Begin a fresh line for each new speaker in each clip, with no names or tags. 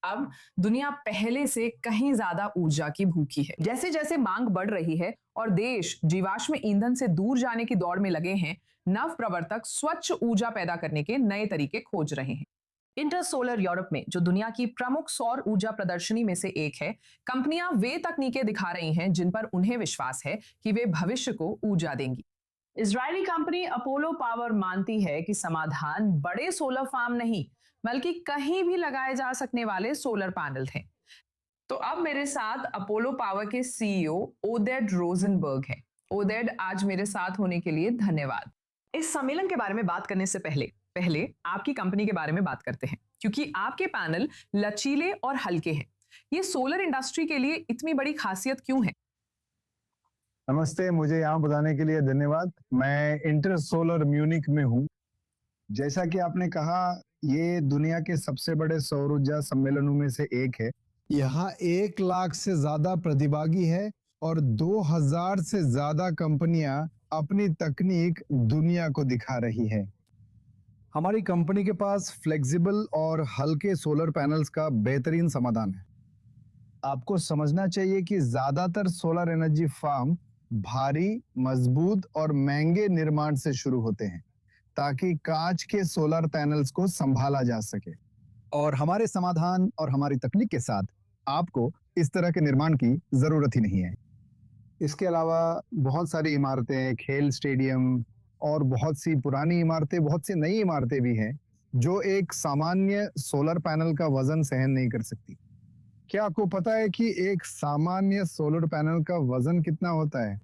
अब दुनिया पहले से कहीं ज्यादा ऊर्जा की भूखी है। जैसे जैसे मांग बढ़ रही है और देश जीवाश्म ईंधन से दूर जाने की दौड़ में लगे हैं, नव प्रवर्तक स्वच्छ ऊर्जा पैदा करने के नए तरीके खोज रहे हैं। इंटरसोलर यूरोप में, जो दुनिया की प्रमुख सौर ऊर्जा प्रदर्शनी में से एक है, कंपनियां वे तकनीकें दिखा रही हैं जिन पर उन्हें विश्वास है कि वे भविष्य को ऊर्जा देंगी। इजरायली कंपनी अपोलो पावर मानती है कि समाधान बड़े सोलर फार्म नहीं, बल्कि कहीं भी लगाए जा सकने वाले सोलर पैनल हैं। तो अब मेरे साथ अपोलो पावर के सीईओ ओदेड रोजनबर्ग हैं। ओदेड, आज मेरे साथ होने के लिए धन्यवाद। इस सम्मेलन के बारे में बात करने से पहले पहले आपकी कंपनी के बारे में बात करते हैं, क्योंकि आपके पैनल लचीले और हल्के हैं। ये सोलर इंडस्ट्री के लिए इतनी बड़ी खासियत क्यों है?
नमस्ते, मुझे यहाँ बताने के लिए धन्यवाद। मैं इंटरसोलर म्यूनिक में हूँ। जैसा कि आपने कहा, ये दुनिया के सबसे बड़े सौर ऊर्जा सम्मेलनों में से एक है। यहाँ 1 लाख से ज्यादा प्रतिभागी है और 2000 से ज्यादा कंपनियां अपनी तकनीक दुनिया को दिखा रही है। हमारी कंपनी के पास फ्लेक्सिबल और हल्के सोलर पैनल्स का बेहतरीन समाधान है। आपको समझना चाहिए कि ज्यादातर सोलर एनर्जी फार्म भारी, मजबूत और महंगे निर्माण से शुरू होते हैं, ताकि कांच के सोलर पैनल्स को संभाला जा सके। और हमारे समाधान और हमारी तकनीक के साथ आपको इस तरह के निर्माण की जरूरत ही नहीं है। इसके अलावा बहुत सारी इमारतें, खेल स्टेडियम और बहुत सी पुरानी इमारतें, बहुत सी नई इमारतें भी हैं जो एक सामान्य सोलर पैनल का वजन सहन नहीं कर सकती। क्या आपको पता है कि एक सामान्य सोलर पैनल का वजन कितना होता है?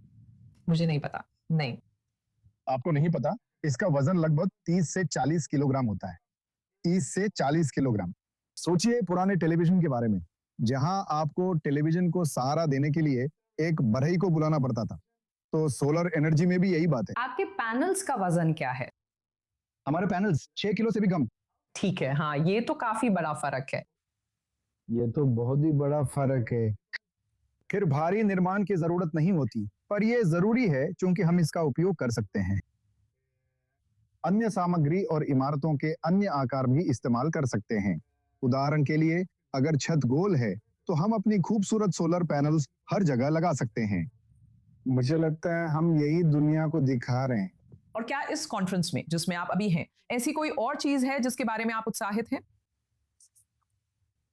मुझे नहीं पता। नहीं।
आपको नहीं पता? इसका वजन लगभग 30 से 40 किलोग्राम होता है। 30 से 40 किलोग्राम। सोचिए पुराने टेलीविजन के बारे में, जहां आपको टेलीविजन को सहारा देने के लिए एक बढ़ई को बुलाना पड़ता था। तो सोलर एनर्जी में भी यही बात है।
आपके पैनल्स का वजन क्या है?
हमारे पैनल्स 6 किलो से भी कम।
ठीक है, हाँ, ये तो काफी बड़ा फर्क है।
ये तो बहुत ही बड़ा फर्क है। फिर भारी निर्माण की जरूरत नहीं होती, पर यह जरूरी है क्योंकि हम इसका उपयोग कर सकते हैं। अन्य सामग्री और इमारतों के अन्य आकार भी इस्तेमाल कर सकते हैं। उदाहरण के लिए, अगर छत गोल है तो हम अपनी खूबसूरत सोलर पैनल्स हर जगह लगा सकते हैं। मुझे लगता है हम यही दुनिया को दिखा रहे हैं।
और क्या इस कॉन्फ्रेंस में, जिसमें आप अभी हैं, ऐसी कोई और चीज है जिसके बारे में आप उत्साहित हैं?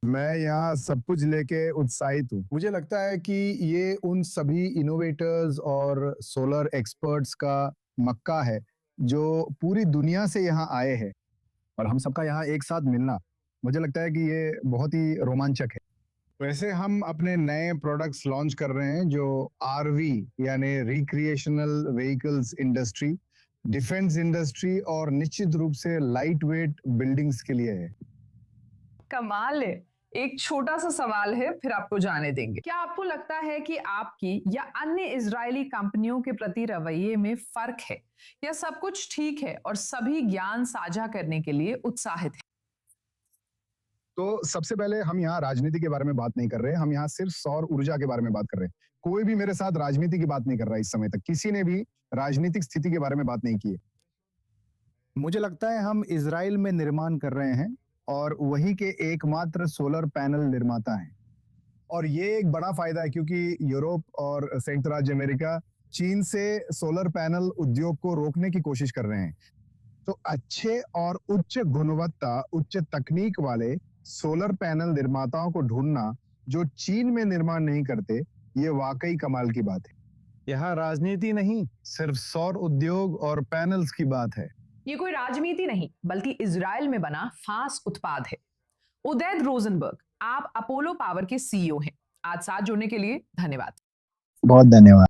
मैं यहाँ सब कुछ लेके उत्साहित हूँ। मुझे लगता है कि ये उन सभी इनोवेटर्स और सोलर एक्सपर्ट्स का मक्का है जो पूरी दुनिया से यहाँ आए हैं, और हम सबका यहाँ एक साथ मिलना, मुझे लगता है कि ये बहुत ही रोमांचक है। वैसे हम अपने नए प्रोडक्ट्स लॉन्च कर रहे हैं जो आरवी यानी recreational vehicles industry, defence industry और निश्चित रूप से लाइट वेट बिल्डिंग्स के लिए है।
कमाल है। एक छोटा सा सवाल है, फिर आपको जाने देंगे। क्या आपको लगता है कि आपकी या अन्य इजरायली कंपनियों के प्रति रवैये में फर्क है, या सब कुछ ठीक है और सभी ज्ञान साझा करने के लिए उत्साहित है?
तो सबसे पहले, हम यहाँ राजनीति के बारे में बात नहीं कर रहे, हम यहाँ सिर्फ सौर ऊर्जा के बारे में बात कर रहे हैं। कोई भी मेरे साथ राजनीति की बात नहीं कर रहा है। इस समय तक किसी ने भी राजनीतिक स्थिति के बारे में बात नहीं की है। मुझे लगता है हम इजराइल में निर्माण कर रहे हैं और वहीं के एकमात्र सोलर पैनल निर्माता हैं। और ये एक बड़ा फायदा है क्योंकि यूरोप और संयुक्त राज्य अमेरिका चीन से सोलर पैनल उद्योग को रोकने की कोशिश कर रहे हैं। तो अच्छे और उच्च गुणवत्ता, उच्च तकनीक वाले सोलर पैनल निर्माताओं को ढूंढना जो चीन में निर्माण नहीं करते, ये वाकई कमाल की बात है। यहाँ राजनीति नहीं, सिर्फ सौर उद्योग और पैनल्स की बात है।
ये कोई राजनीति नहीं, बल्कि इजराइल में बना खास उत्पाद है। उदैद रोजनबर्ग, आप अपोलो पावर के सीईओ हैं। आज साथ जुड़ने के लिए धन्यवाद।
बहुत धन्यवाद।